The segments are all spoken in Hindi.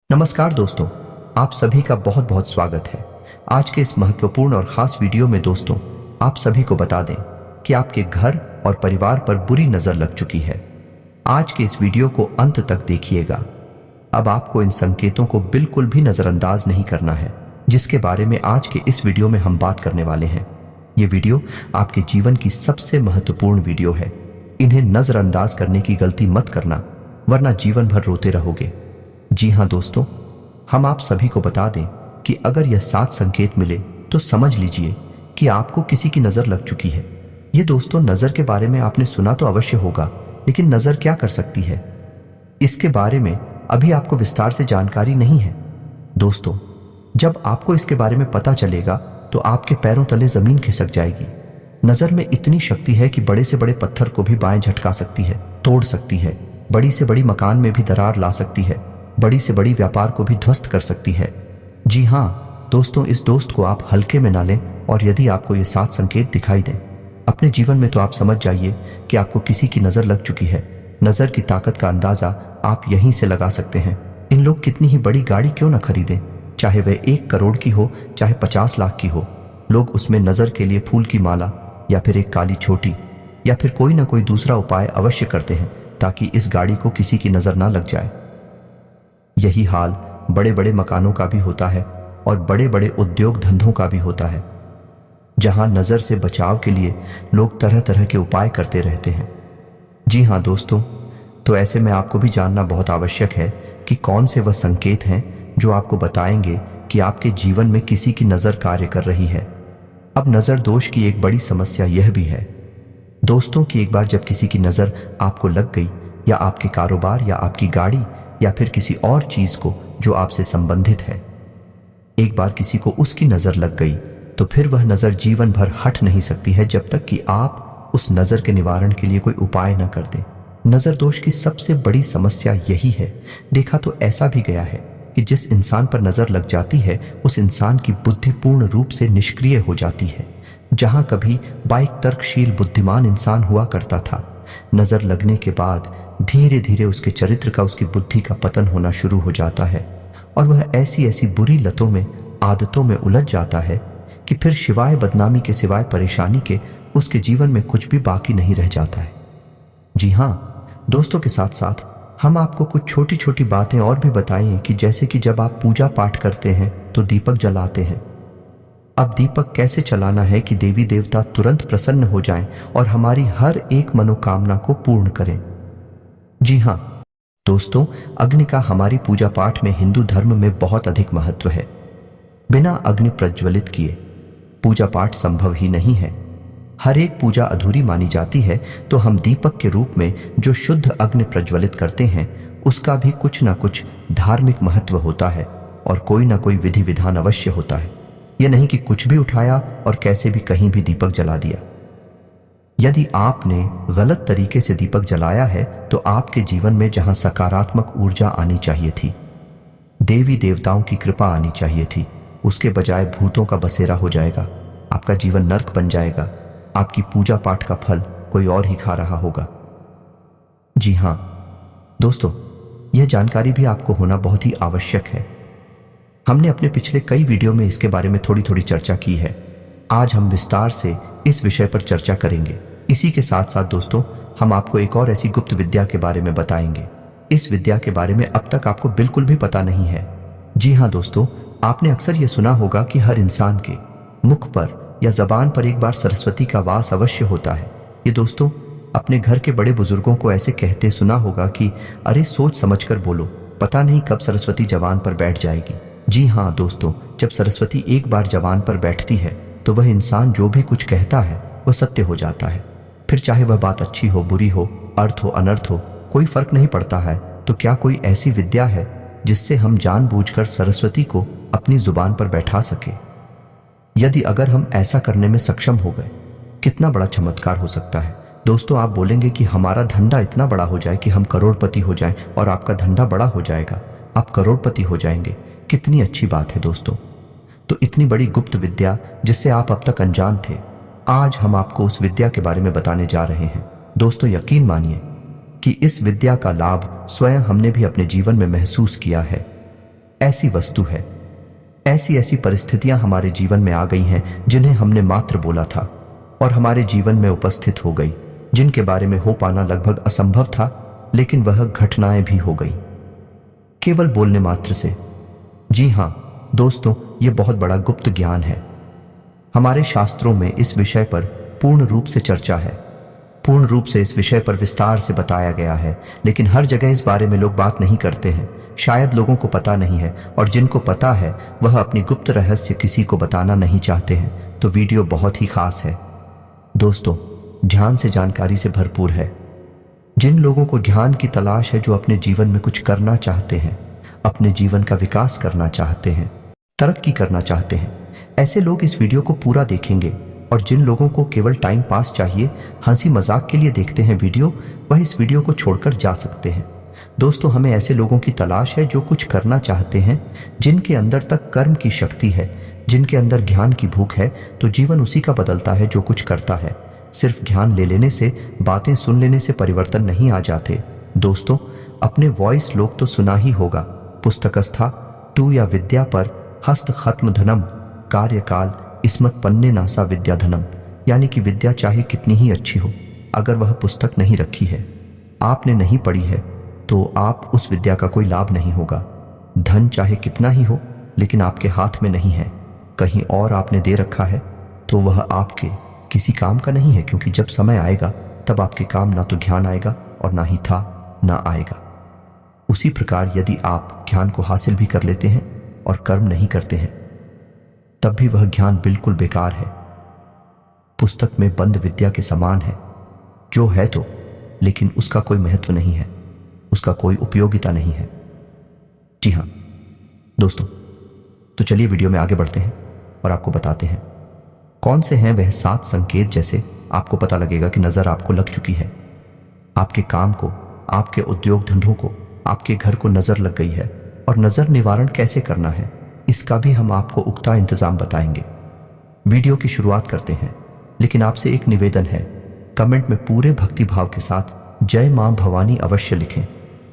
नमस्कार दोस्तों, आप सभी का बहुत बहुत स्वागत है। आज के इस महत्वपूर्ण और खास वीडियो में दोस्तों आप सभी को बता दें कि आपके घर और परिवार पर बुरी नजर लग चुकी है। आज के इस वीडियो को अंत तक देखिएगा। अब आपको इन संकेतों को बिल्कुल भी नजरअंदाज नहीं करना है, जिसके बारे में आज के इस वीडियो में हम बात करने वाले हैं। ये वीडियो आपके जीवन की सबसे महत्वपूर्ण वीडियो है। इन्हें नजरअंदाज करने की गलती मत करना, वरना जीवन भर रोते रहोगे। जी हाँ दोस्तों, हम आप सभी को बता दें कि अगर यह 7 संकेत मिले तो समझ लीजिए कि आपको किसी की नजर लग चुकी है। ये दोस्तों, नजर के बारे में आपने सुना तो अवश्य होगा, लेकिन नजर क्या कर सकती है, इसके बारे में अभी आपको विस्तार से जानकारी नहीं है। दोस्तों, जब आपको इसके बारे में पता चलेगा तो आपके पैरों तले जमीन खिसक जाएगी। नजर में इतनी शक्ति है कि बड़े से बड़े पत्थर को भी बाएं झटका सकती है, तोड़ सकती है। बड़ी से बड़ी मकान में भी दरार ला सकती है। बड़ी से बड़ी व्यापार को भी ध्वस्त कर सकती है। जी हाँ दोस्तों, इस दोस्त को आप हल्के में ना लें, और यदि आपको ये 7 संकेत दिखाई दें अपने जीवन में तो आप समझ जाइए कि आपको किसी की नजर लग चुकी है। नजर की ताकत का अंदाजा आप यहीं से लगा सकते हैं। इन लोग कितनी ही बड़ी गाड़ी क्यों ना खरीदें, चाहे वह 1 करोड़ की हो चाहे 50 लाख की हो, लोग उसमें नजर के लिए फूल की माला या फिर एक काली छोटी या फिर कोई ना कोई दूसरा उपाय अवश्य करते हैं ताकि इस गाड़ी को किसी की नजर ना लग जाए। यही हाल बड़े बड़े मकानों का भी होता है और बड़े बड़े उद्योग धंधों का भी होता है, जहां नजर से बचाव के लिए लोग तरह तरह के उपाय करते रहते हैं। जी हां दोस्तों, तो ऐसे में आपको भी जानना बहुत आवश्यक है कि कौन से वह संकेत हैं जो आपको बताएंगे कि आपके जीवन में किसी की नजर कार्य कर रही है। अब नजर दोष की एक बड़ी समस्या यह भी है दोस्तों कि एक बार जब किसी की नजर आपको लग गई, या आपके कारोबार या आपकी गाड़ी या फिर किसी और चीज को जो आपसे संबंधित है, एक बार किसी को उसकी नजर लग गई तो फिर वह नजर जीवन भर हट नहीं सकती है जब तक कि आप उस नजर के निवारण के लिए कोई उपाय न कर दें। नजर दोष की सबसे बड़ी समस्या यही है। देखा तो ऐसा भी गया है कि जिस इंसान पर नजर लग जाती है उस इंसान की बुद्धि पूर्ण रूप से निष्क्रिय हो जाती है। जहां कभी बाइक तर्कशील बुद्धिमान इंसान हुआ करता था, नजर लगने के बाद धीरे धीरे उसके चरित्र का, उसकी बुद्धि का पतन होना शुरू हो जाता है और वह ऐसी ऐसी बुरी लतों में, आदतों में उलझ जाता है कि फिर सिवाय बदनामी के, सिवाय परेशानी के उसके जीवन में कुछ भी बाकी नहीं रह जाता है। जी हाँ दोस्तों, के साथ साथ हम आपको कुछ छोटी छोटी बातें और भी बताएं कि जैसे कि जब आप पूजा पाठ करते हैं तो दीपक जलाते हैं। अब दीपक कैसे चलाना है कि देवी देवता तुरंत प्रसन्न हो जाएं और हमारी हर एक मनोकामना को पूर्ण करें। जी हाँ दोस्तों, अग्नि का हमारी पूजा पाठ में, हिंदू धर्म में बहुत अधिक महत्व है। बिना अग्नि प्रज्वलित किए पूजा पाठ संभव ही नहीं है। हर एक पूजा अधूरी मानी जाती है, तो हम दीपक के रूप में जो शुद्ध अग्नि प्रज्वलित करते हैं उसका भी कुछ ना कुछ धार्मिक महत्व होता है और कोई ना कोई विधि विधान अवश्य होता है। यह नहीं कि कुछ भी उठाया और कैसे भी कहीं भी दीपक जला दिया। यदि आपने गलत तरीके से दीपक जलाया है तो आपके जीवन में जहां सकारात्मक ऊर्जा आनी चाहिए थी, देवी देवताओं की कृपा आनी चाहिए थी, उसके बजाय भूतों का बसेरा हो जाएगा। आपका जीवन नर्क बन जाएगा। आपकी पूजा पाठ का फल कोई और ही खा रहा होगा। जी हां दोस्तों, यह जानकारी भी आपको होना बहुत ही आवश्यक है। हमने अपने पिछले कई वीडियो में इसके बारे में थोड़ी थोड़ी चर्चा की है। आज हम विस्तार से इस विषय पर चर्चा करेंगे। इसी के साथ साथ दोस्तों, हम आपको एक और ऐसी गुप्त विद्या के बारे में बताएंगे। इस विद्या के बारे में अब तक आपको बिल्कुल भी पता नहीं है। जी हाँ दोस्तों, आपने अक्सर यह सुना होगा कि हर इंसान के मुख पर या जबान पर एक बार सरस्वती का वास अवश्य होता है। ये दोस्तों, अपने घर के बड़े बुजुर्गों को ऐसे कहते सुना होगा कि अरे सोच समझकर बोलो, पता नहीं कब सरस्वती जबान पर बैठ जाएगी। जी हाँ दोस्तों, जब सरस्वती एक बार जबान पर बैठती है तो वह इंसान जो भी कुछ कहता है वह सत्य हो जाता है। फिर चाहे वह बात अच्छी हो, बुरी हो, अर्थ हो, अनर्थ हो, कोई फर्क नहीं पड़ता है। तो क्या कोई ऐसी विद्या है जिससे हम जानबूझकर सरस्वती को अपनी जुबान पर बैठा सके? यदि अगर हम ऐसा करने में सक्षम हो गए, कितना बड़ा चमत्कार हो सकता है। दोस्तों, आप बोलेंगे कि हमारा धंधा इतना बड़ा हो जाए कि हम करोड़पति हो जाएं, और आपका धंधा बड़ा हो जाएगा, आप करोड़पति हो जाएंगे। कितनी अच्छी बात है दोस्तों। तो इतनी बड़ी गुप्त विद्या जिससे आप अब तक अनजान थे, आज हम आपको उस विद्या के बारे में बताने जा रहे हैं। दोस्तों, यकीन मानिए कि इस विद्या का लाभ स्वयं हमने भी अपने जीवन में महसूस किया है। ऐसी वस्तु है, ऐसी ऐसी परिस्थितियां हमारे जीवन में आ गई हैं जिन्हें हमने मात्र बोला था और हमारे जीवन में उपस्थित हो गई, जिनके बारे में हो पाना लगभग असंभव था, लेकिन वह घटनाएं भी हो गई केवल बोलने मात्र से। जी हां दोस्तों, यह बहुत बड़ा गुप्त ज्ञान है। हमारे शास्त्रों में इस विषय पर पूर्ण रूप से चर्चा है, पूर्ण रूप से इस विषय पर विस्तार से बताया गया है, लेकिन हर जगह इस बारे में लोग बात नहीं करते हैं। शायद लोगों को पता नहीं है, और जिनको पता है वह अपनी गुप्त रहस्य किसी को बताना नहीं चाहते हैं। तो वीडियो बहुत ही खास है दोस्तों, ध्यान से जानकारी से भरपूर है। जिन लोगों को ध्यान की तलाश है, जो अपने जीवन में कुछ करना चाहते हैं, अपने जीवन का विकास करना चाहते हैं, तरक्की करना चाहते हैं, ऐसे लोग इस वीडियो को पूरा देखेंगे। और जिन लोगों को केवल टाइम पास चाहिए, हंसी मजाक के लिए देखते हैं वीडियो, वह इस वीडियो को छोड़कर जा सकते हैं। दोस्तों, हमें ऐसे लोगों की तलाश है जो कुछ करना चाहते हैं, जिनके अंदर तक कर्म की शक्ति है, जिनके अंदर ज्ञान की भूख है। तो जीवन उसी का बदलता है जो कुछ करता है। सिर्फ ज्ञान ले लेने से, बातें सुन लेने से परिवर्तन नहीं आ जाते दोस्तों। अपने वॉइस लोग तो सुना ही होगा, पुस्तकस्था टू या विद्या पर हस्त खत्म धनम कार्यकाल इसमत पन्ने नासा विद्या धनम। यानी कि विद्या चाहे कितनी ही अच्छी हो, अगर वह पुस्तक नहीं रखी है, आपने नहीं पढ़ी है, तो आप उस विद्या का कोई लाभ नहीं होगा। धन चाहे कितना ही हो, लेकिन आपके हाथ में नहीं है, कहीं और आपने दे रखा है, तो वह आपके किसी काम का नहीं है। क्योंकि जब समय आएगा तब आपके काम ना तो ज्ञान आएगा और ना ही था ना आएगा। उसी प्रकार यदि आप ज्ञान को हासिल भी कर लेते हैं और कर्म नहीं करते हैं, तब भी वह ज्ञान बिल्कुल बेकार है, पुस्तक में बंद विद्या के समान है। जो है तो, लेकिन उसका कोई महत्व नहीं है, उसका कोई उपयोगिता नहीं है। जी हाँ दोस्तों, तो चलिए वीडियो में आगे बढ़ते हैं और आपको बताते हैं कौन से हैं वह 7 संकेत। जैसे आपको पता लगेगा कि नजर आपको लग चुकी है, आपके काम को, आपके उद्योग धंधों को, आपके घर को नजर लग गई है, और नजर निवारण कैसे करना है, इसका भी हम आपको उक्ता इंतजाम बताएंगे। वीडियो की शुरुआत करते हैं, लेकिन आपसे एक निवेदन है, कमेंट में पूरे भक्ति भाव के साथ जय मां भवानी अवश्य लिखें।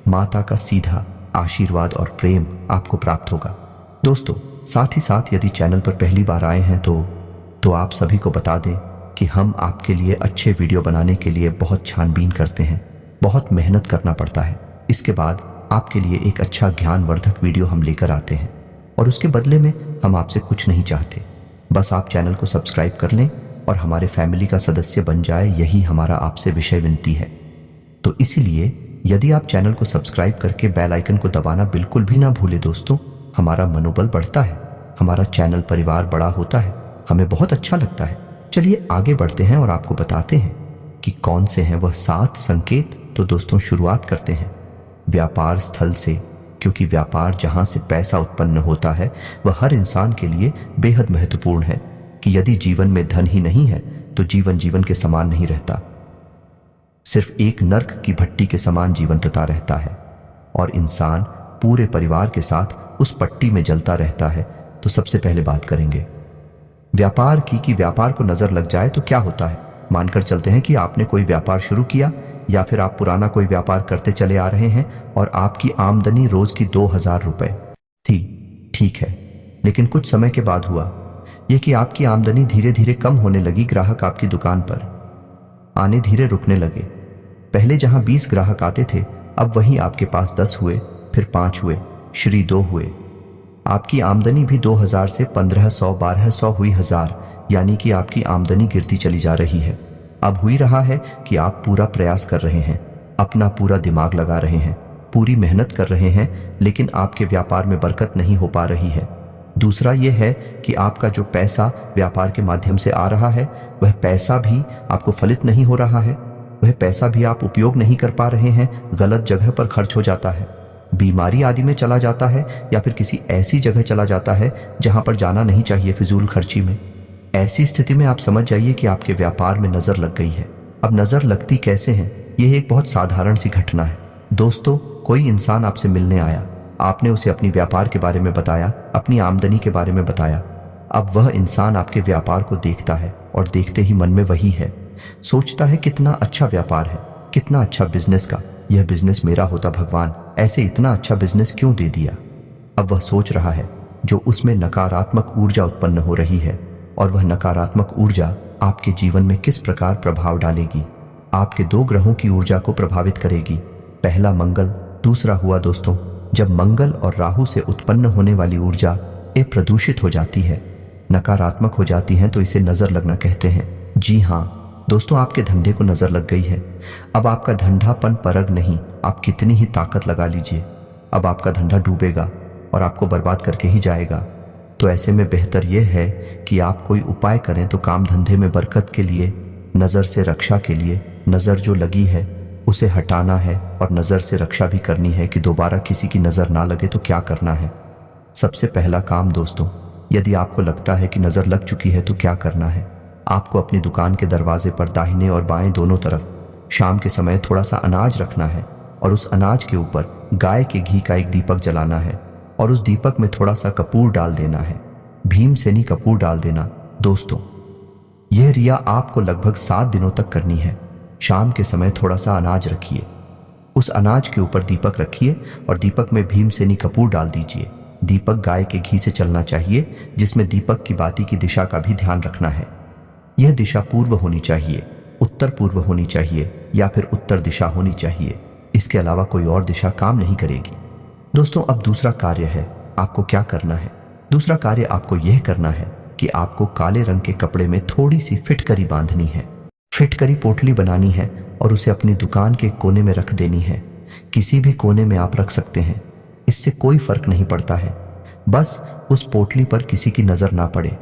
माता का सीधा आशीर्वाद और प्रेम आपको प्राप्त होगा। दोस्तों, साथ ही साथ यदि चैनल पर पहली बार आए हैं तो आप सभी को बता दें कि हम आपके लिए अच्छे वीडियो बनाने के लिए बहुत छानबीन करते हैं, बहुत मेहनत करना पड़ता है। इसके बाद आपके लिए एक अच्छा ज्ञानवर्धक वीडियो हम लेकर आते हैं, और उसके बदले में हम आपसे कुछ नहीं चाहते, बस आप चैनल को सब्सक्राइब कर लें और हमारे फैमिली का सदस्य बन जाए, यही हमारा आपसे विषय विनती है। तो इसीलिए यदि आप चैनल को सब्सक्राइब करके बेल आइकन को दबाना बिल्कुल भी ना भूले दोस्तों, हमारा मनोबल बढ़ता है, हमारा चैनल परिवार बड़ा होता है, हमें बहुत अच्छा लगता है। चलिए आगे बढ़ते हैं और आपको बताते हैं कि कौन से हैं वह 7 संकेत। तो दोस्तों, शुरुआत करते हैं व्यापार स्थल से, क्योंकि व्यापार जहां से पैसा उत्पन्न होता है वह हर इंसान के लिए बेहद महत्वपूर्ण है। कि यदि जीवन में धन ही नहीं है तो जीवन जीवन के समान नहीं रहता, सिर्फ एक नर्क की भट्टी के समान जीवंतता रहता है, और इंसान पूरे परिवार के साथ उस पट्टी में जलता रहता है। तो सबसे पहले बात करेंगे व्यापार की, कि व्यापार को नजर लग जाए तो क्या होता है। मानकर चलते हैं कि आपने कोई व्यापार शुरू किया, या फिर आप पुराना कोई व्यापार करते चले आ रहे हैं और आपकी आमदनी रोज की 2000 रुपए थी, ठीक है, लेकिन कुछ समय के बाद हुआ यह कि आपकी आमदनी धीरे धीरे कम होने लगी। ग्राहक आपकी दुकान पर आने धीरे रुकने लगे। पहले जहां 20 ग्राहक आते थे, अब वहीं आपके पास 10 हुए, फिर 5 हुए, श्री 2 हुए। आपकी आमदनी भी 2000 से 1500, 1200 हुई 1000, यानी कि आपकी आमदनी गिरती चली जा रही है। अब हुई रहा है कि आप पूरा प्रयास कर रहे हैं, अपना पूरा दिमाग लगा रहे हैं, पूरी मेहनत कर रहे हैं, लेकिन आपके व्यापार में बरकत नहीं हो पा रही है। दूसरा यह है कि आपका जो पैसा व्यापार के माध्यम से आ रहा है, वह पैसा भी आपको फलित नहीं हो रहा है, वह पैसा भी आप उपयोग नहीं कर पा रहे हैं, गलत जगह पर खर्च हो जाता है, बीमारी आदि में चला जाता है, या फिर किसी ऐसी जगह चला जाता है जहां पर जाना नहीं चाहिए, फिजूल खर्ची में। ऐसी स्थिति में आप समझ जाइए कि आपके व्यापार में नजर लग गई है। अब नजर लगती कैसे है? यह एक बहुत साधारण सी घटना है दोस्तों। कोई इंसान आपसे मिलने आया, आपने उसे अपनी व्यापार के बारे में बताया, अपनी आमदनी के बारे में बताया। अब वह इंसान आपके व्यापार को देखता है, और देखते ही मन में वही है, सोचता है कितना अच्छा व्यापार है, कितना अच्छा बिजनेस का, यह बिजनेस मेरा होता भगवान, ऐसे इतना अच्छा बिजनेस क्यों दे दिया। अब वह सोच रहा है जो उसमें नकारात्मक ऊर्जा उत्पन्न हो रही है, और वह नकारात्मक ऊर्जा आपके जीवन में किस प्रकार प्रभाव डालेगी, आपके दो ग्रहों की ऊर्जा को प्रभावित करेगी। पहला मंगल, दूसरा हुआ दोस्तों, जब मंगल और राहु से उत्पन्न होने वाली ऊर्जा प्रदूषित हो जाती है, नकारात्मक हो जाती है, तो इसे नजर लगना कहते हैं। जी हाँ दोस्तों, आपके धंधे को नजर लग गई है। अब आपका धंधापन परग नहीं, आप कितनी ही ताकत लगा लीजिए, अब आपका धंधा डूबेगा और आपको बर्बाद करके ही जाएगा। तो ऐसे में बेहतर यह है कि आप कोई उपाय करें। तो काम धंधे में बरकत के लिए, नजर से रक्षा के लिए, नजर जो लगी है उसे हटाना है और नजर से रक्षा भी करनी है कि दोबारा किसी की नजर ना लगे। तो क्या करना है? सबसे पहला काम दोस्तों, यदि आपको लगता है कि नजर लग चुकी है तो क्या करना है? आपको अपनी दुकान के दरवाजे पर दाहिने और बाएं दोनों तरफ शाम के समय थोड़ा सा अनाज रखना है और उस अनाज के ऊपर गाय के घी का एक दीपक जलाना है और उस दीपक में थोड़ा सा कपूर डाल देना है, भीमसेनी कपूर डाल देना। दोस्तों, यह क्रिया आपको लगभग 7 दिनों तक करनी है। शाम के समय थोड़ा सा अनाज रखिए, उस अनाज के ऊपर दीपक रखिए और दीपक में भीमसेनी कपूर डाल दीजिए। दीपक गाय के घी से चलना चाहिए, जिसमें दीपक की बाती की दिशा का भी ध्यान रखना है। यह दिशा पूर्व होनी चाहिए, उत्तर पूर्व होनी चाहिए या फिर उत्तर दिशा होनी चाहिए। इसके अलावा कोई और दिशा काम नहीं करेगी। दोस्तों, अब दूसरा कार्य है, आपको क्या करना है? दूसरा कार्य आपको यह करना है कि आपको काले रंग के कपड़े में थोड़ी सी फिटकरी बांधनी है। फिटकरी पोटली बनानी है और उसे अपनी दुकान के कोने में रख देनी है। किसी भी कोने में आप रख सकते हैं, इससे कोई फर्क नहीं पड़ता है। बस उस पोटली पर किसी की नजर ना पड़े।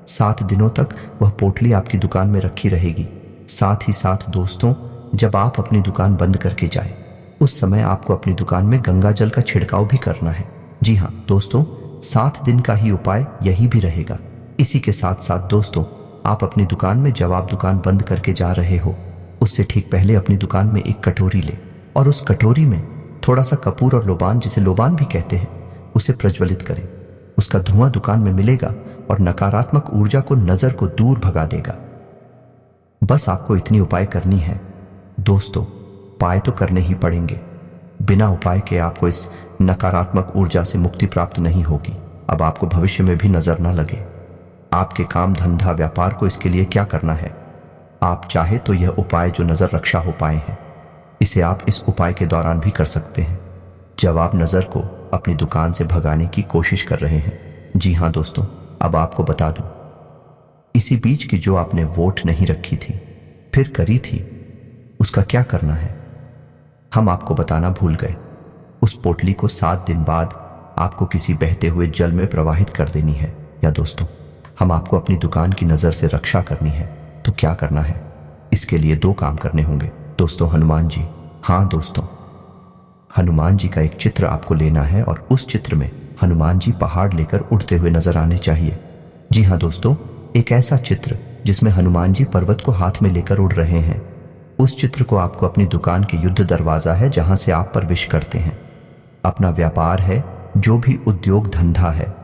7 दिनों तक वह पोटली आपकी दुकान में रखी रहेगी। साथ ही साथ दोस्तों, जब आप अपनी दुकान बंद करके जाए उस समय आपको अपनी दुकान में गंगा जल का छिड़काव भी करना है। जी हाँ दोस्तों, 7 दिन का ही उपाय यही भी रहेगा। इसी के साथ साथ दोस्तों, आप अपनी दुकान में, जब आप दुकान बंद करके जा रहे हो उससे ठीक पहले अपनी दुकान में एक कटोरी ले और उस कटोरी में थोड़ा सा कपूर और लोबान, जिसे लोबान भी कहते हैं, उसे प्रज्वलित करें। उसका धुआं दुकान में मिलेगा और नकारात्मक ऊर्जा को, नजर को दूर भगा देगा। बस आपको इतनी उपाय करनी है दोस्तों। उपाय तो करने ही पड़ेंगे, बिना उपाय के आपको इस नकारात्मक ऊर्जा से मुक्ति प्राप्त नहीं होगी। अब आपको भविष्य में भी नजर ना लगे। आपके काम, धंधा, व्यापार को इसके लिए क्या करना है? आप चाहे तो यह उपाय जो नजर रक्षा उपाय है, इसे आप इस उपाय के दौरान भी कर सकते हैं जब आप नजर को अपनी दुकान से भगाने की कोशिश कर रहे हैं। जी हाँ दोस्तों, अब आपको बता दूं, इसी बीच की जो आपने वोट नहीं रखी थी फिर करी थी, उसका क्या करना है हम आपको बताना भूल गए। उस पोटली को 7 दिन बाद आपको किसी बहते हुए जल में प्रवाहित कर देनी है। या दोस्तों, हम आपको अपनी दुकान की नजर से रक्षा करनी है। तो क्या करना है? इसके लिए 2 काम करने होंगे दोस्तों। हनुमान जी, हाँ दोस्तों, हनुमान जी का एक चित्र आपको लेना है और उस चित्र में हनुमान जी पहाड़ लेकर उड़ते हुए नजर आने चाहिए। जी हाँ दोस्तों, एक ऐसा चित्र जिसमें हनुमान जी पर्वत को हाथ में लेकर उड़ रहे हैं। उस चित्र को आपको अपनी दुकान के युद्ध दरवाजा है जहां से आप प्रवेश करते हैं, अपना व्यापार है, जो भी उद्योग धंधा है,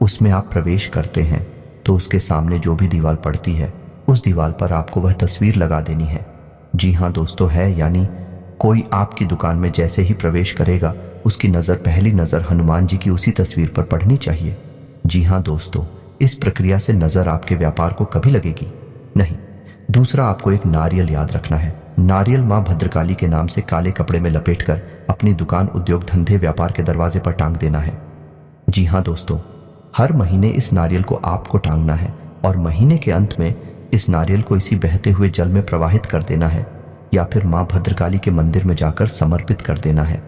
उसमें आप प्रवेश करते हैं तो उसके सामने जो भी दीवार पड़ती है उस दीवार पर आपको वह तस्वीर लगा देनी है। जी हाँ दोस्तों, है, यानी कोई आपकी दुकान में जैसे ही प्रवेश करेगा उसकी नजर, पहली नजर हनुमान जी की उसी तस्वीर पर पड़नी चाहिए। जी हाँ दोस्तों, इस प्रक्रिया से नजर आपके व्यापार को कभी लगेगी नहीं। दूसरा, आपको एक नारियल याद रखना है। नारियल मां भद्रकाली के नाम से काले कपड़े में लपेटकर अपनी दुकान, उद्योग, धंधे, व्यापार के दरवाजे पर टांग देना है। जी हाँ दोस्तों, हर महीने इस नारियल को आपको टांगना है और महीने के अंत में इस नारियल को इसी बहते हुए जल में प्रवाहित कर देना है या फिर मां भद्रकाली के मंदिर में जाकर समर्पित कर देना है।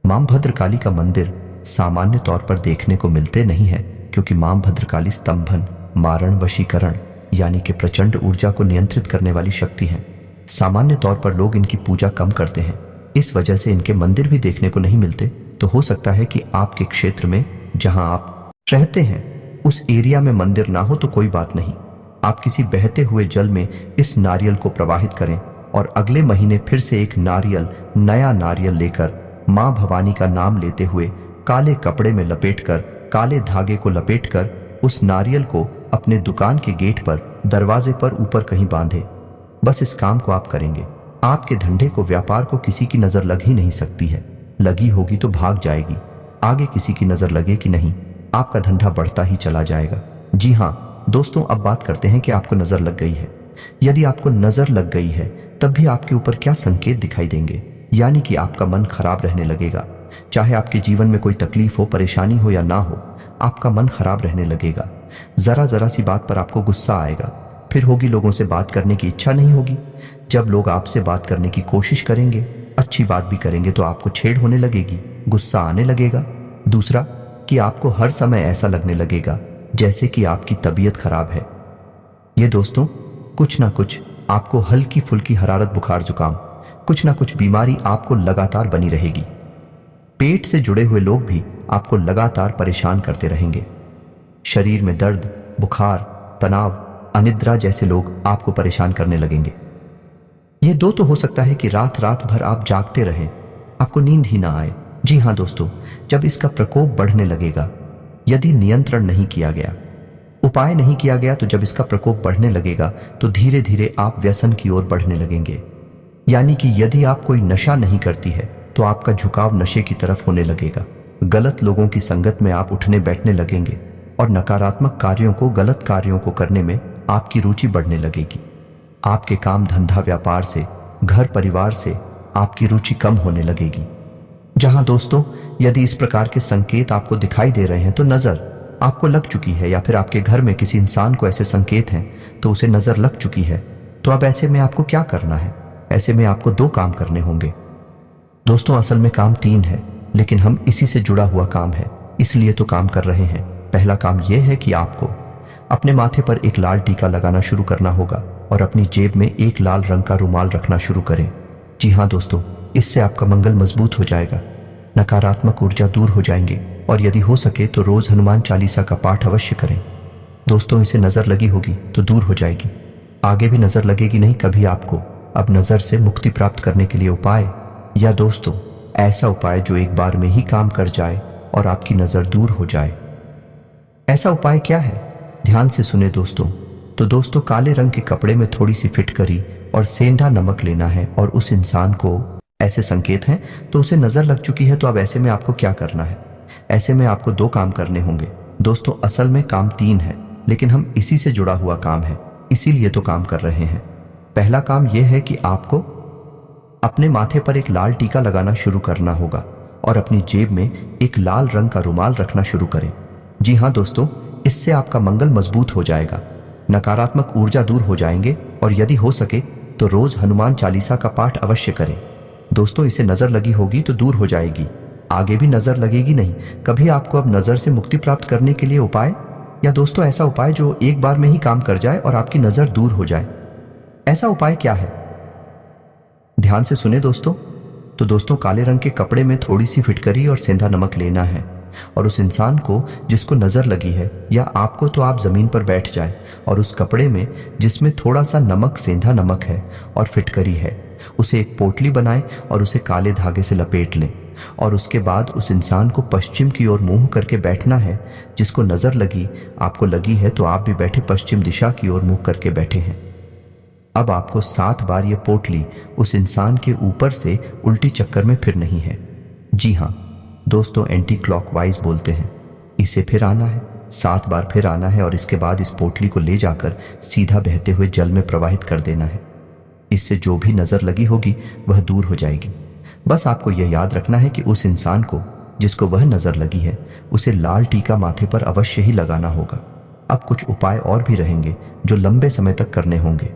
मां भद्रकाली का मंदिर सामान्य तौर पर देखने को मिलते नहीं है, क्योंकि मां भद्रकाली स्तंभन, मारण, वशीकरण यानी कि प्रचंड ऊर्जा को नियंत्रित करने वाली शक्ति है। सामान्य तौर पर लोग इनकी पूजा कम करते हैं, इस वजह से इनके मंदिर भी देखने को नहीं मिलते। तो हो सकता है कि आपके क्षेत्र में जहां आप रहते हैं उस एरिया में मंदिर ना हो तो कोई बात नहीं, आप किसी बहते हुए जल में इस नारियल को प्रवाहित करें और अगले महीने फिर से एक नारियल, नया नारियल लेकर मां भवानी का नाम लेते हुए काले कपड़े में लपेटकर, काले धागे को लपेटकर उस नारियल को अपने दुकान के गेट पर, दरवाजे पर ऊपर कहीं बांधे। बस इस काम को आप करेंगे, आपके धंधे को, व्यापार को किसी की नजर लग ही नहीं सकती है। लगी होगी तो भाग जाएगी। आगे किसी की नजर लगे कि नहीं, आपका धंधा बढ़ता ही चला जाएगा। जी हाँ दोस्तों, अब बात करते हैं कि आपको नजर लग गई है। यदि आपको नजर लग गई है तब भी आपके ऊपर क्या संकेत दिखाई देंगे, यानी कि आपका मन खराब रहने लगेगा। चाहे आपके जीवन में कोई तकलीफ हो, परेशानी हो या ना हो, आपका मन खराब रहने लगेगा। जरा जरा सी बात पर आपको गुस्सा आएगा। फिर होगी लोगों से बात करने की इच्छा नहीं होगी। जब लोग आपसे बात करने की कोशिश करेंगे, अच्छी बात भी करेंगे, तो आपको छेड़ होने लगेगी, गुस्सा आने लगेगा। दूसरा कि आपको हर समय ऐसा लगने लगेगा जैसे कि आपकी तबीयत खराब है। ये दोस्तों, कुछ ना कुछ आपको हल्की फुल्की हरारत, बुखार, जुकाम, कुछ ना कुछ बीमारी आपको लगातार बनी रहेगी। पेट से जुड़े हुए लोग भी आपको लगातार परेशान करते रहेंगे। शरीर में दर्द, बुखार, तनाव, अनिद्रा जैसे लोग आपको परेशान करने लगेंगे। यह दो तो हो सकता है कि रात रात भर आप जागते रहें, आपको नींद ही ना आए। जी हाँ दोस्तों, जब इसका प्रकोप बढ़ने लगेगा, यदि नियंत्रण नहीं किया गया, उपाय नहीं किया गया, तो जब इसका प्रकोप बढ़ने लगेगा तो धीरे धीरे आप व्यसन की ओर बढ़ने लगेंगे। यानी कि यदि आप कोई नशा नहीं करती है तो आपका झुकाव नशे की तरफ होने लगेगा। गलत लोगों की संगत में आप उठने बैठने लगेंगे और नकारात्मक कार्यों को, गलत कार्यों को करने में आपकी रुचि बढ़ने लगेगी। आपके काम धंधा व्यापार से, घर परिवार से आपकी रुचि कम होने लगेगी। जहां दोस्तों, यदि इस प्रकार के संकेत आपको दिखाई दे रहे हैं तो नजर आपको लग चुकी है, या फिर आपके घर में किसी इंसान को ऐसे संकेत हैं तो उसे नजर लग चुकी है। तो अब ऐसे में आपको क्या करना है? ऐसे में आपको दो काम करने होंगे दोस्तों। असल में काम तीन है, लेकिन हम इसी से जुड़ा हुआ काम है, इसलिए तो काम कर रहे हैं। पहला काम यह है कि आपको अपने माथे पर एक लाल टीका लगाना शुरू करना होगा और अपनी जेब में एक लाल रंग का रुमाल रखना शुरू करें। जी हाँ दोस्तों, इससे आपका मंगल मजबूत हो जाएगा, नकारात्मक ऊर्जा दूर हो जाएंगे। और यदि हो सके तो रोज हनुमान चालीसा का पाठ अवश्य करें। दोस्तों, इसे नजर लगी होगी तो दूर हो जाएगी, आगे भी नजर लगेगी नहीं कभी आपको। अब नजर से मुक्ति प्राप्त करने के लिए उपाय, या दोस्तों ऐसा उपाय जो एक बार में ही काम कर जाए और आपकी नजर दूर हो जाए। ऐसा उपाय क्या है? ध्यान से सुने दोस्तों। तो दोस्तों, काले रंग के कपड़े में थोड़ी सी फिटकरी और सेंधा नमक लेना है और उस इंसान को, ऐसे संकेत हैं तो उसे नजर लग चुकी है। तो अब ऐसे में आपको क्या करना है? ऐसे में आपको दो काम करने होंगे दोस्तों। असल में काम तीन है, लेकिन हम इसी से जुड़ा हुआ काम है, इसीलिए तो काम कर रहे हैं। पहला काम यह है कि आपको अपने माथे पर एक लाल टीका लगाना शुरू करना होगा और अपनी जेब में एक लाल रंग का रुमाल रखना शुरू करें। जी हाँ दोस्तों, इससे आपका मंगल मजबूत हो जाएगा, नकारात्मक ऊर्जा दूर हो जाएंगे। और यदि हो सके तो रोज हनुमान चालीसा का पाठ अवश्य करें। दोस्तों, इसे नजर लगी होगी तो दूर हो जाएगी, आगे भी नजर लगेगी नहीं कभी। आपको अब नजर से मुक्ति प्राप्त करने के लिए उपाय, या दोस्तों ऐसा उपाय जो एक बार में ही काम कर जाए और आपकी नजर दूर हो जाए, ऐसा उपाय क्या है? ध्यान से सुने दोस्तों। तो दोस्तों, काले रंग के कपड़े में थोड़ी सी फिटकरी और सेंधा नमक लेना है और उस इंसान को जिसको नजर लगी है, या आपको, तो आप जमीन पर बैठ जाए और उस कपड़े में जिसमें थोड़ा सा नमक, सेंधा नमक है और फिटकरी है, उसे एक पोटली बनाएं और उसे काले धागे से लपेट लें। और उसके बाद उस इंसान को पश्चिम की ओर मुंह करके बैठना है। जिसको नजर लगी, आपको लगी है, तो आप भी बैठे पश्चिम दिशा की ओर मुंह करके बैठे हैं। अब आपको 7 बार ये पोटली उस इंसान के ऊपर से उल्टी चक्कर में फिर नहीं है। जी हाँ दोस्तों, एंटी क्लॉकवाइज बोलते हैं। इसे फिर आना है, 7 बार फिर आना है और इसके बाद इस पोटली को ले जाकर सीधा बहते हुए जल में प्रवाहित कर देना है। इससे जो भी नजर लगी होगी वह दूर हो जाएगी। बस आपको यह याद रखना है कि उस इंसान को जिसको वह नजर लगी है, उसे लाल टीका माथे पर अवश्य ही लगाना होगा। अब कुछ उपाय और भी रहेंगे जो लंबे समय तक करने होंगे।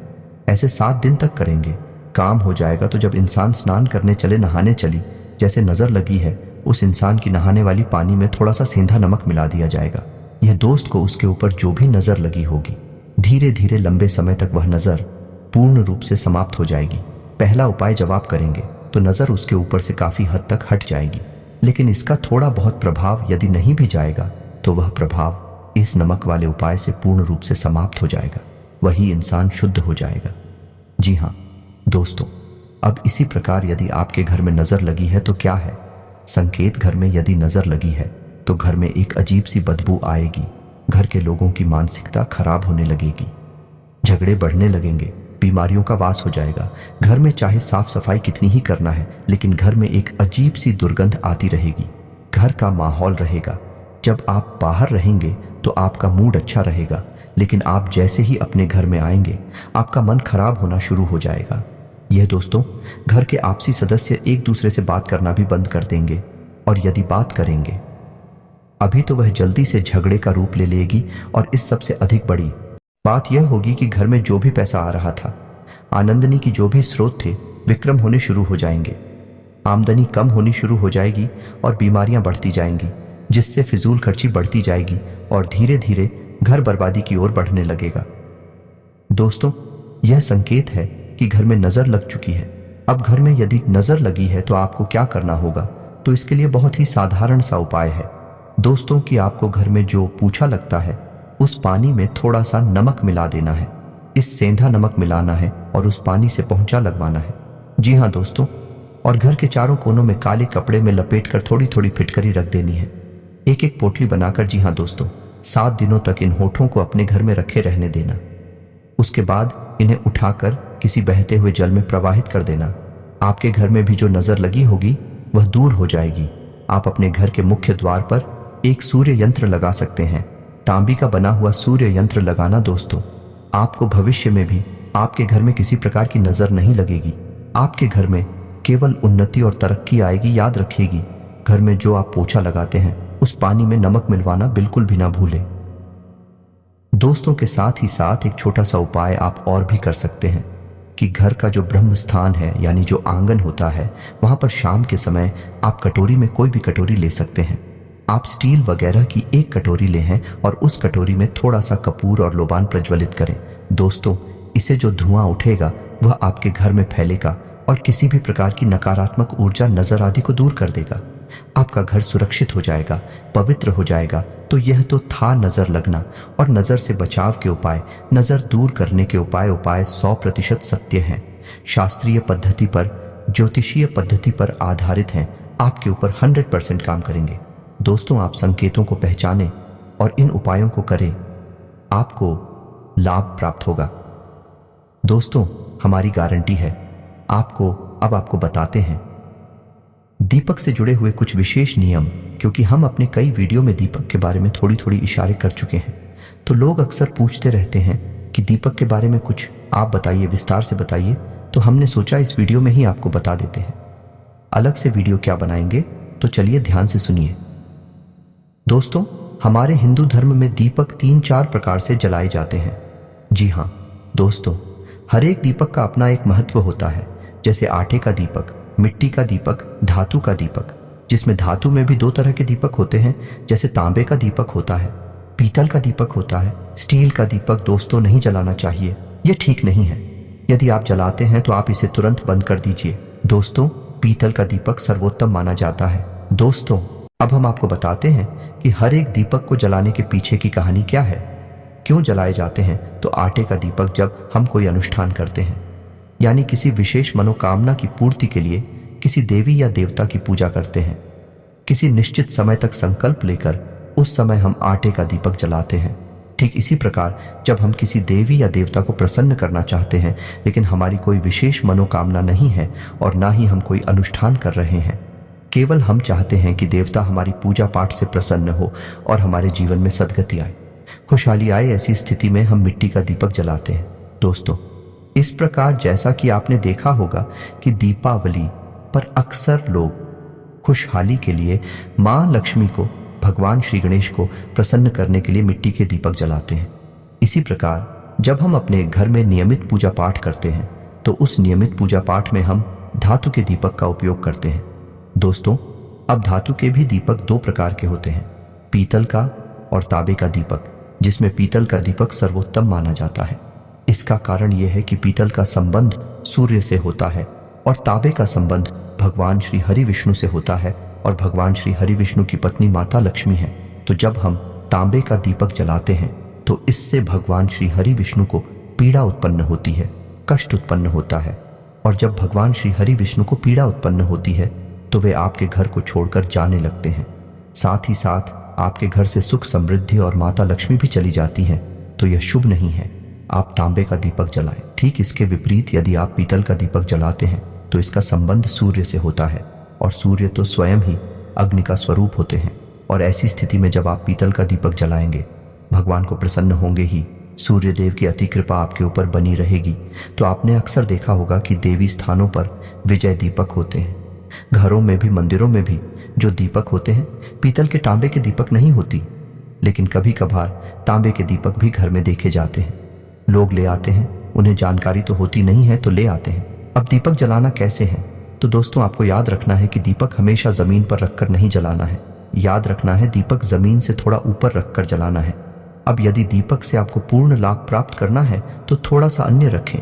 ऐसे 7 दिन तक करेंगे, काम हो जाएगा। तो जब इंसान स्नान करने चले, नहाने चली, जैसे नजर लगी है, उस इंसान की नहाने वाली पानी में थोड़ा सा सेंधा नमक मिला दिया जाएगा। यह दोस्त को उसके ऊपर जो भी नजर लगी होगी, धीरे धीरे लंबे समय तक वह नजर पूर्ण रूप से समाप्त हो जाएगी। पहला उपाय जब आप करेंगे तो नजर उसके ऊपर से काफी हद तक हट जाएगी, लेकिन इसका थोड़ा बहुत प्रभाव यदि नहीं भी जाएगा तो वह प्रभाव इस नमक वाले उपाय से पूर्ण रूप से समाप्त हो जाएगा, वही इंसान शुद्ध हो जाएगा। जी हाँ दोस्तों, अब इसी प्रकार यदि आपके घर में नजर लगी है तो क्या है संकेत? घर में यदि नजर लगी है तो घर में एक अजीब सी बदबू आएगी, घर के लोगों की मानसिकता खराब होने लगेगी, झगड़े बढ़ने लगेंगे, बीमारियों का वास हो जाएगा। घर में चाहे साफ सफाई कितनी ही करना है, लेकिन घर में एक अजीब सी दुर्गंध आती रहेगी। घर का माहौल रहेगा। जब आप बाहर रहेंगे तो आपका मूड अच्छा रहेगा, लेकिन आप जैसे ही अपने घर में आएंगे आपका मन खराब होना शुरू हो जाएगा। यह दोस्तों, घर के आपसी सदस्य एक दूसरे से बात करना भी बंद कर देंगे, और यदि बात करेंगे अभी तो वह जल्दी से झगड़े का रूप ले लेगी। और इस सबसे अधिक बड़ी बात यह होगी कि घर में जो भी पैसा आ रहा था, आनंदनी की जो भी स्रोत थे, विक्रम होने शुरू हो जाएंगे। आमदनी कम होनी शुरू हो जाएगी और बीमारियां बढ़ती जाएंगी, जिससे फिजूल खर्ची बढ़ती जाएगी और धीरे धीरे घर बर्बादी की ओर बढ़ने लगेगा। दोस्तों, यह संकेत है कि घर में नजर लग चुकी है। अब घर में यदि नजर लगी है तो आपको क्या करना होगा? तो इसके लिए बहुत ही साधारण सा उपाय है दोस्तों, कि आपको घर में जो पूछा लगता है उस पानी में थोड़ा सा नमक मिला देना है। इस सेंधा नमक मिलाना है और उस पानी से पोंछा लगवाना है। जी हाँ दोस्तों, और घर के चारों कोनों में काले कपड़े में लपेटकर थोड़ी थोड़ी फिटकरी रख देनी है, एक एक पोटली बनाकर। जी हाँ दोस्तों, 7 दिनों तक इन होठों को अपने घर में रखे रहने देना। उसके बाद इन्हें उठाकर किसी बहते हुए जल में प्रवाहित कर देना। आपके घर में भी जो नजर लगी होगी वह दूर हो जाएगी। आप अपने घर के मुख्य द्वार पर एक सूर्य यंत्र लगा सकते हैं। तांबी का बना हुआ सूर्य यंत्र लगाना दोस्तों, आपको भविष्य में भी आपके घर में किसी प्रकार की नजर नहीं लगेगी। आपके घर में केवल उन्नति और तरक्की आएगी। याद रखिएगी, घर में जो आप पोछा लगाते हैं उस पानी में नमक मिलवाना बिल्कुल भी ना भूलें। दोस्तों के साथ ही साथ एक छोटा सा उपाय आप और भी कर सकते हैं कि घर का जो ब्रह्म स्थान है, यानी जो आंगन होता है, वहां पर शाम के समय आप कटोरी में कोई भी कटोरी ले सकते हैं। आप स्टील वगैरह की एक कटोरी ले हैं और उस कटोरी में थोड़ा सा कपूर और लोबान प्रज्वलित करें। दोस्तों, इससे जो धुआं उठेगा वह आपके घर में फैलेगा और किसी भी प्रकार की नकारात्मक ऊर्जा, नजर आदि को दूर कर देगा। आपका घर सुरक्षित हो जाएगा, पवित्र हो जाएगा। तो यह तो था नजर लगना और नजर से बचाव के उपाय, नजर दूर करने के उपाय 100% सत्य हैं, शास्त्रीय पद्धति पर, ज्योतिषीय पद्धति पर आधारित हैं, आपके ऊपर 100% काम करेंगे। दोस्तों, आप संकेतों को पहचानें और इन उपायों को करें, आपको लाभ प्राप्त होगा। दोस्तों, हमारी गारंटी है। अब आपको बताते हैं दीपक से जुड़े हुए कुछ विशेष नियम, क्योंकि हम अपने कई वीडियो में दीपक के बारे में थोड़ी थोड़ी इशारे कर चुके हैं। तो लोग अक्सर पूछते रहते हैं कि दीपक के बारे में कुछ आप बताइए, विस्तार से बताइए। तो हमने सोचा इस वीडियो में ही आपको बता देते हैं। अलग से वीडियो क्या बनाएंगे, तो चलिए ध्यान से सुनिए। दोस्तों, हमारे हिंदू धर्म में दीपक 3-4 प्रकार से जलाए जाते हैं। जी हाँ दोस्तों, हर एक दीपक का अपना एक महत्व होता है। जैसे आटे का दीपक, मिट्टी का दीपक, धातु का दीपक, जिसमें धातु में भी 2 तरह के दीपक होते हैं। जैसे तांबे का दीपक होता है, पीतल का दीपक होता है। स्टील का दीपक दोस्तों नहीं जलाना चाहिए, यह ठीक नहीं है। यदि आप जलाते हैं तो आप इसे तुरंत बंद कर दीजिए। दोस्तों, पीतल का दीपक सर्वोत्तम माना जाता है। दोस्तों, अब हम आपको बताते हैं कि हर एक दीपक को जलाने के पीछे की कहानी क्या है, क्यों जलाए जाते हैं। तो आटे का दीपक जब हम कोई अनुष्ठान करते हैं, यानी किसी विशेष मनोकामना की पूर्ति के लिए किसी देवी या देवता की पूजा करते हैं, किसी निश्चित समय तक संकल्प लेकर उस समय हम आटे का दीपक जलाते हैं। ठीक इसी प्रकार जब हम किसी देवी या देवता को प्रसन्न करना चाहते हैं, लेकिन हमारी कोई विशेष मनोकामना नहीं है और ना ही हम कोई अनुष्ठान कर रहे हैं, केवल हम चाहते हैं कि देवता हमारी पूजा पाठ से प्रसन्न हो और हमारे जीवन में सद्गति आए, खुशहाली आए, ऐसी स्थिति में हम मिट्टी का दीपक जलाते हैं। दोस्तों, इस प्रकार जैसा कि आपने देखा होगा कि दीपावली पर अक्सर लोग खुशहाली के लिए मां लक्ष्मी को, भगवान श्री गणेश को प्रसन्न करने के लिए मिट्टी के दीपक जलाते हैं। इसी प्रकार जब हम अपने घर में नियमित पूजा पाठ करते हैं तो उस नियमित पूजा पाठ में हम धातु के दीपक का उपयोग करते हैं। दोस्तों, अब धातु के भी दीपक 2 प्रकार के होते हैं, पीतल का और तांबे का दीपक, जिसमें पीतल का दीपक सर्वोत्तम माना जाता है। इसका कारण यह है कि पीतल का संबंध सूर्य से होता है और तांबे का संबंध भगवान श्री हरि विष्णु से होता है, और भगवान श्री हरि विष्णु की पत्नी माता लक्ष्मी है। तो जब हम तांबे का दीपक जलाते हैं तो इससे भगवान श्री हरि विष्णु को पीड़ा उत्पन्न होती है, कष्ट उत्पन्न होता है। और जब भगवान श्री हरि विष्णु को पीड़ा उत्पन्न होती है तो वे आपके घर को छोड़कर जाने लगते हैं। साथ ही साथ आपके घर से सुख, समृद्धि और माता लक्ष्मी भी चली जाती हैं। तो यह शुभ नहीं है। आप तांबे का दीपक जलाएं। ठीक इसके विपरीत यदि आप पीतल का दीपक जलाते हैं तो इसका संबंध सूर्य से होता है, और सूर्य तो स्वयं ही अग्नि का स्वरूप होते हैं, और ऐसी स्थिति में जब आप पीतल का दीपक जलाएंगे, भगवान को प्रसन्न होंगे ही, सूर्य देव की अति कृपा आपके ऊपर बनी रहेगी। तो आपने अक्सर देखा होगा कि देवी स्थानों पर विजय दीपक होते हैं। घरों में भी, मंदिरों में भी जो दीपक होते हैं, पीतल के तांबे के दीपक नहीं होती, लेकिन कभी कभार तांबे के दीपक भी घर में देखे जाते हैं। लोग ले आते हैं, उन्हें जानकारी तो होती नहीं है तो ले आते हैं। अब दीपक जलाना कैसे है? तो दोस्तों, आपको याद रखना है कि दीपक हमेशा जमीन पर रखकर नहीं जलाना है। याद रखना है, दीपक जमीन से थोड़ा ऊपर रखकर जलाना है। अब यदि दीपक से आपको पूर्ण लाभ प्राप्त करना है तो थोड़ा सा अन्य रखें।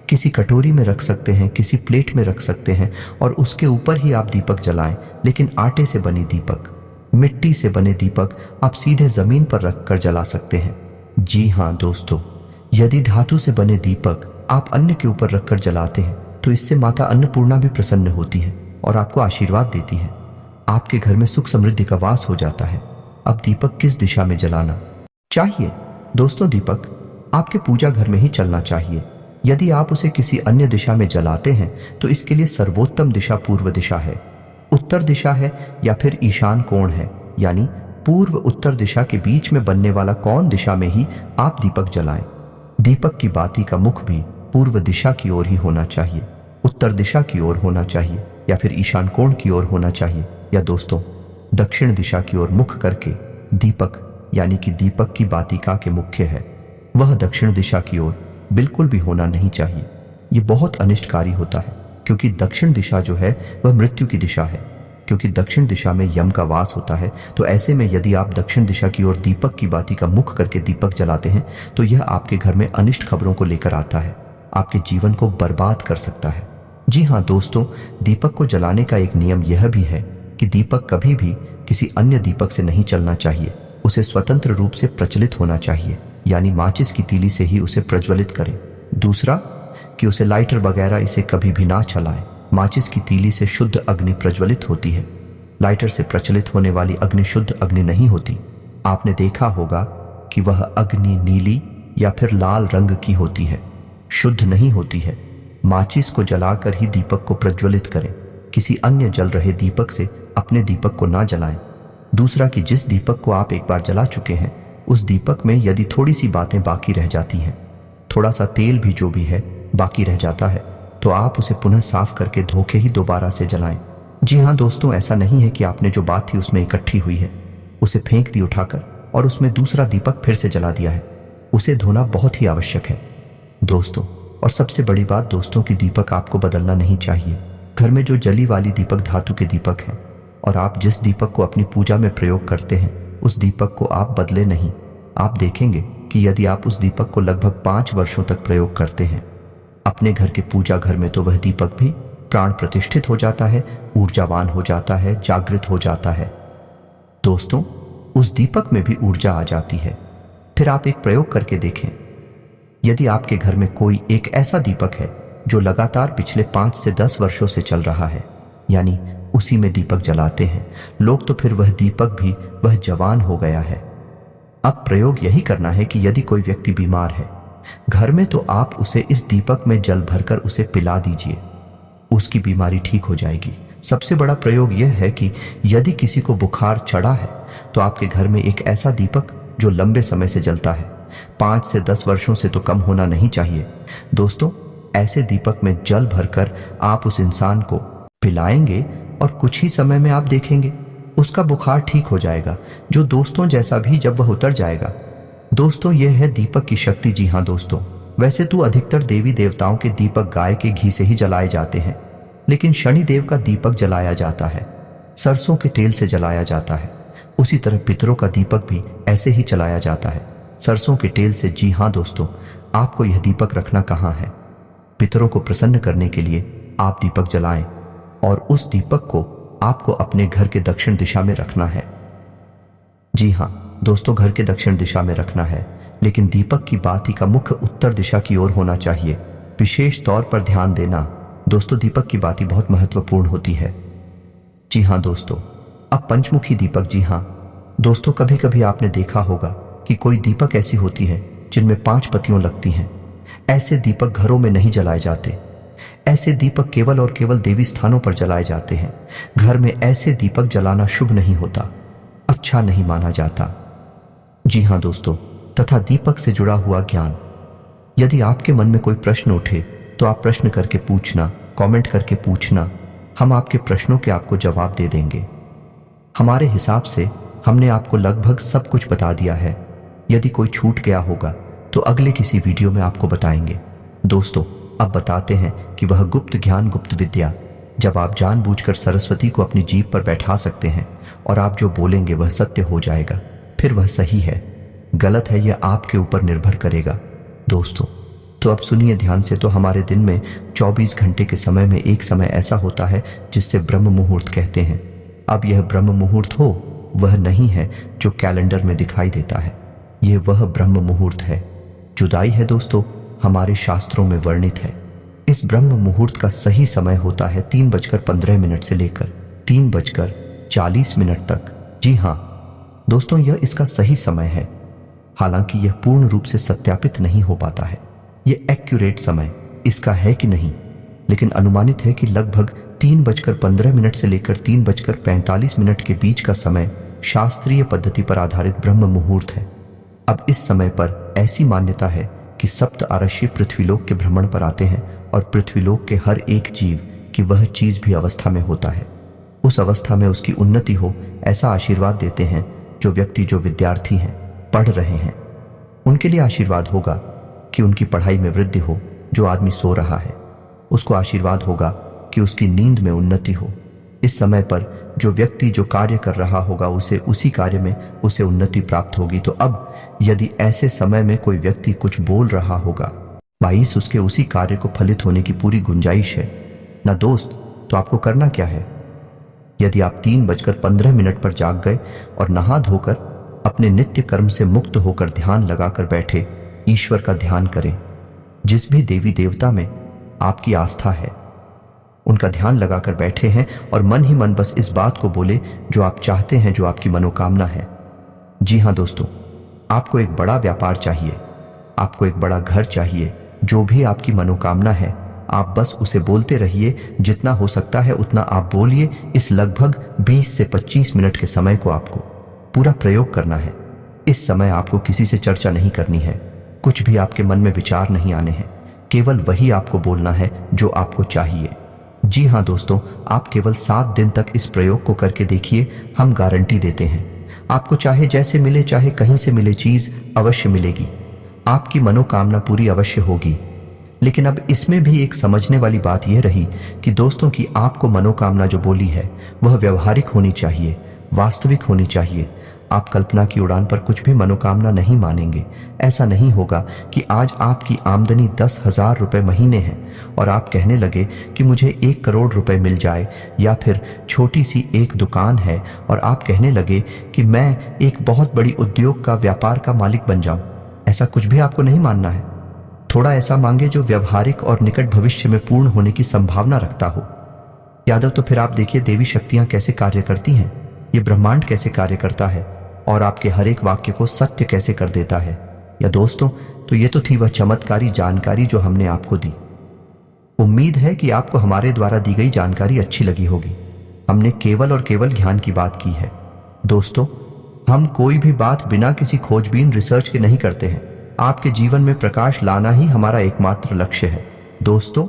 किसी कटोरी में रख सकते हैं, किसी प्लेट में रख सकते हैं, और उसके ऊपर ही आप दीपक जलाएं। लेकिन आटे से बने दीपक, मिट्टी से बने दीपक आप सीधे जमीन पर रखकर जला सकते हैं। जी हाँ दोस्तों, यदि धातु से बने दीपक आप अन्न के ऊपर रखकर जलाते हैं तो इससे माता अन्नपूर्णा भी प्रसन्न होती है और आपको आशीर्वाद देती है। आपके घर में सुख समृद्धि का वास हो जाता है। अब दीपक किस दिशा में जलाना चाहिए? दोस्तों, दीपक आपके पूजा घर में ही चलना चाहिए। यदि आप उसे किसी अन्य दिशा में जलाते हैं तो इसके लिए सर्वोत्तम दिशा पूर्व दिशा है, उत्तर दिशा है, या फिर ईशान कोण है। यानी पूर्व उत्तर दिशा के बीच में बनने वाला कोण दिशा में ही आप दीपक जलाएं। दीपक की बाती का मुख भी पूर्व दिशा की ओर ही होना चाहिए, उत्तर दिशा की ओर होना चाहिए, या फिर ईशान कोण की ओर होना चाहिए, या दोस्तों दक्षिण दिशा की ओर मुख करके दीपक, यानी कि दीपक की बातिका के मुख्य है, वह दक्षिण दिशा की ओर बिल्कुल भी होना नहीं चाहिए। यह बहुत अनिष्टकारी होता है, क्योंकि दक्षिण दिशा जो है वह मृत्यु की दिशा है, क्योंकि दक्षिण दिशा में यम का वास होता है। तो ऐसे में यदि आप दक्षिण दिशा की ओर दीपक की बाती का मुख करके दीपक जलाते हैं तो यह आपके घर में अनिष्ट खबरों को लेकर आता है, आपके जीवन को बर्बाद कर सकता है। जी हाँ दोस्तों, दीपक को जलाने का एक नियम यह भी है कि दीपक कभी भी किसी अन्य दीपक से नहीं चलना चाहिए। उसे स्वतंत्र रूप से प्रज्वलित होना चाहिए, यानी माचिस की तीली से ही उसे प्रज्वलित करें। दूसरा कि उसे लाइटर वगैरह इसे कभी भी ना चलाएं। माचिस की तीली से शुद्ध अग्नि प्रज्वलित होती है, लाइटर से प्रचलित होने वाली अग्नि शुद्ध अग्नि नहीं होती। आपने देखा होगा कि वह अग्नि नीली या फिर लाल रंग की होती है, शुद्ध नहीं होती है। माचिस को जलाकर ही दीपक को प्रज्वलित करें, किसी अन्य जल रहे दीपक से अपने दीपक को ना जलाएं। दूसरा कि जिस दीपक को आप एक बार जला चुके हैं, उस दीपक में यदि थोड़ी सी बातें बाकी रह जाती हैं, थोड़ा सा तेल भी जो भी है बाकी रह जाता है, तो आप उसे पुनः साफ करके धो के ही दोबारा से जलाएं। जी हाँ दोस्तों, ऐसा नहीं है कि आपने जो बात थी उसमें इकट्ठी हुई है उसे फेंक दी उठाकर और उसमें दूसरा दीपक फिर से जला दिया है। उसे धोना बहुत ही आवश्यक है दोस्तों। और सबसे बड़ी बात दोस्तों की दीपक आपको बदलना नहीं चाहिए। घर में जो जली वाली दीपक धातु के दीपक हैं, और आप जिस दीपक को अपनी पूजा में प्रयोग करते हैं उस दीपक को आप बदले नहीं। आप देखेंगे कि यदि आप उस दीपक को लगभग 5 वर्षों तक प्रयोग करते हैं अपने घर के पूजा घर में, तो वह दीपक भी प्राण प्रतिष्ठित हो जाता है, ऊर्जावान हो जाता है, जागृत हो जाता है। दोस्तों, उस दीपक में भी ऊर्जा आ जाती है। फिर आप एक प्रयोग करके देखें। यदि आपके घर में कोई एक ऐसा दीपक है जो लगातार पिछले 5 से 10 वर्षों से चल रहा है, यानी उसी में दीपक जलाते हैं लोग, तो फिर वह दीपक भी वह जवान हो गया है। अब प्रयोग यही करना है कि यदि कोई व्यक्ति बीमार है घर में, तो आप उसे इस दीपक में जल भरकर उसे पिला दीजिए, उसकी बीमारी ठीक हो जाएगी। सबसे बड़ा प्रयोग यह है कि यदि किसी को बुखार चढ़ा है तो आपके घर में एक ऐसा दीपक जो लंबे समय से जलता है, 5 से 10 वर्षों से तो कम होना नहीं चाहिए दोस्तों, ऐसे दीपक में जल भरकर आप उस इंसान को पिलाएंगे और कुछ ही समय में आप देखेंगे उसका बुखार ठीक हो जाएगा, जो दोस्तों जैसा भी जब वह उतर जाएगा। दोस्तों, यह है दीपक की शक्ति। जी हाँ दोस्तों, वैसे तो अधिकतर देवी देवताओं के दीपक गाय के घी से ही जलाए जाते हैं, लेकिन शनि देव का दीपक जलाया जाता है, सरसों के तेल से जलाया जाता है। उसी तरह पितरों का दीपक भी ऐसे ही जलाया जाता है, सरसों के तेल से। जी हाँ दोस्तों, आपको यह दीपक रखना कहाँ है? पितरों को प्रसन्न करने के लिए आप दीपक जलाएं, और उस दीपक को आपको अपने घर के दक्षिण दिशा में रखना है। जी हाँ दोस्तों, घर के दक्षिण दिशा में रखना है, लेकिन दीपक की बाती का मुख्य उत्तर दिशा की ओर होना चाहिए। विशेष तौर पर ध्यान देना दोस्तों, दीपक की बाती बहुत महत्वपूर्ण होती है। जी हाँ दोस्तों, अब पंचमुखी दीपक। जी हाँ दोस्तों, कभी कभी आपने देखा होगा कि कोई दीपक ऐसी होती है जिनमें 5 पत्तियां लगती हैं। ऐसे दीपक घरों में नहीं जलाए जाते। ऐसे दीपक केवल और केवल देवी स्थानों पर जलाए जाते हैं। घर में ऐसे दीपक जलाना शुभ नहीं होता, अच्छा नहीं माना जाता। जी हाँ दोस्तों, तथा दीपक से जुड़ा हुआ ज्ञान। यदि आपके मन में कोई प्रश्न उठे तो आप प्रश्न करके पूछना, कमेंट करके पूछना। हम आपके प्रश्नों के आपको जवाब दे देंगे। हमारे हिसाब से हमने आपको लगभग सब कुछ बता दिया है। यदि कोई छूट गया होगा तो अगले किसी वीडियो में आपको बताएंगे। दोस्तों, अब बताते हैं कि वह गुप्त ज्ञान, गुप्त विद्या, जब आप जानबूझकर सरस्वती को अपनी जीभ पर बैठा सकते हैं और आप जो बोलेंगे वह सत्य हो जाएगा, फिर वह सही है, गलत है, यह आपके ऊपर निर्भर करेगा। दोस्तों, तो अब सुनिए ध्यान से। तो हमारे दिन में 24 घंटे के समय में एक समय ऐसा होता है जिससे ब्रह्म मुहूर्त कहते हैं। अब यह ब्रह्म मुहूर्त हो वह नहीं है जो कैलेंडर में दिखाई देता है, यह वह ब्रह्म मुहूर्त है। जुदाई है दोस्तों, हमारे शास्त्रों में वर्णित है। इस ब्रह्म मुहूर्त का सही समय होता है 3:15 से लेकर 3:40 तक। जी हाँ दोस्तों, यह इसका सही समय है। हालांकि यह पूर्ण रूप से सत्यापित नहीं हो पाता है यह एक्यूरेट समय इसका है कि नहीं, लेकिन अनुमानित है कि लगभग 3:15 से लेकर 3:45 के बीच का समय शास्त्रीय पद्धति पर आधारित ब्रह्म मुहूर्त है। अब इस समय पर ऐसी मान्यता है कि सप्त आरष्य पृथ्वीलोक के भ्रमण पर आते हैं और पृथ्वीलोक के हर एक जीव की वह चीज भी अवस्था में होता है। उस अवस्था में उसकी उन्नति हो ऐसा आशीर्वाद देते हैं। जो व्यक्ति, जो विद्यार्थी हैं, पढ़ रहे हैं, उनके लिए आशीर्वाद होगा कि उनकी पढ़ाई में वृद्धि हो। जो आदमी सो रहा है उसको आशीर्वाद होगा कि उसकी नींद में उन्नति हो। इस समय पर जो व्यक्ति जो कार्य कर रहा होगा उसे उसी कार्य में उसे उन्नति प्राप्त होगी। तो अब यदि ऐसे समय में कोई व्यक्ति कुछ बोल रहा होगा, 22 उसके उसी कार्य को फलित होने की पूरी गुंजाइश है ना दोस्त। तो आपको करना क्या है? यदि आप 3:15 पर जाग गए और नहा धोकर अपने नित्य कर्म से मुक्त होकर ध्यान लगाकर बैठे, ईश्वर का ध्यान करें। जिस भी देवी देवता में आपकी आस्था है उनका ध्यान लगाकर बैठे हैं और मन ही मन बस इस बात को बोले जो आप चाहते हैं, जो आपकी मनोकामना है। जी हाँ दोस्तों, आपको एक बड़ा व्यापार चाहिए, आपको एक बड़ा घर चाहिए, जो भी आपकी मनोकामना है आप बस उसे बोलते रहिए। जितना हो सकता है उतना आप बोलिए। इस लगभग 20 से 25 मिनट के समय को आपको पूरा प्रयोग करना है। इस समय आपको किसी से चर्चा नहीं करनी है, कुछ भी आपके मन में विचार नहीं आने हैं, केवल वही आपको बोलना है जो आपको चाहिए। जी हाँ दोस्तों, आप केवल 7 दिन तक इस प्रयोग को करके देखिए, हम गारंटी देते हैं आपको चाहे जैसे मिले, चाहे कहीं से मिले, चीज अवश्य मिलेगी, आपकी मनोकामना पूरी अवश्य होगी। लेकिन अब इसमें भी एक समझने वाली बात यह रही कि दोस्तों की आपको मनोकामना जो बोली है वह व्यवहारिक होनी चाहिए, वास्तविक होनी चाहिए। आप कल्पना की उड़ान पर कुछ भी मनोकामना नहीं मानेंगे। ऐसा नहीं होगा कि आज आपकी आमदनी 10,000 रुपए महीने है और आप कहने लगे कि मुझे 1 करोड़ रुपए मिल जाए, या फिर छोटी सी एक दुकान है और आप कहने लगे कि मैं एक बहुत बड़ी उद्योग का, व्यापार का मालिक बन जाऊं। ऐसा कुछ भी आपको नहीं मानना है। थोड़ा ऐसा मांगे जो व्यवहारिक और निकट भविष्य में पूर्ण होने की संभावना रखता हो। यादव, तो फिर आप देखिए देवी शक्तियां कैसे कार्य करती हैं, ये ब्रह्मांड कैसे कार्य करता है और आपके हर एक वाक्य को सत्य कैसे कर देता है। या दोस्तों, तो ये तो थी वह चमत्कारी जानकारी जो हमने आपको दी। उम्मीद है कि आपको हमारे द्वारा दी गई जानकारी अच्छी लगी होगी। हमने केवल और केवल ज्ञान की बात की है। दोस्तों, हम कोई भी बात बिना किसी खोजबीन, रिसर्च के नहीं करते हैं। आपके जीवन में प्रकाश लाना ही हमारा एकमात्र लक्ष्य है। दोस्तों,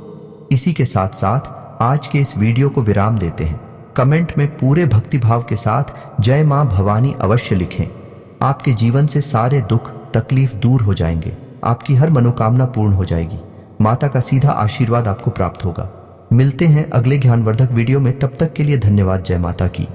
इसी के साथ साथ आज के इस वीडियो को विराम देते हैं। कमेंट में पूरे भक्तिभाव के साथ जय मां भवानी अवश्य लिखें। आपके जीवन से सारे दुख तकलीफ दूर हो जाएंगे, आपकी हर मनोकामना पूर्ण हो जाएगी, माता का सीधा आशीर्वाद आपको प्राप्त होगा। मिलते हैं अगले ज्ञानवर्धक वीडियो में, तब तक के लिए धन्यवाद। जय माता की।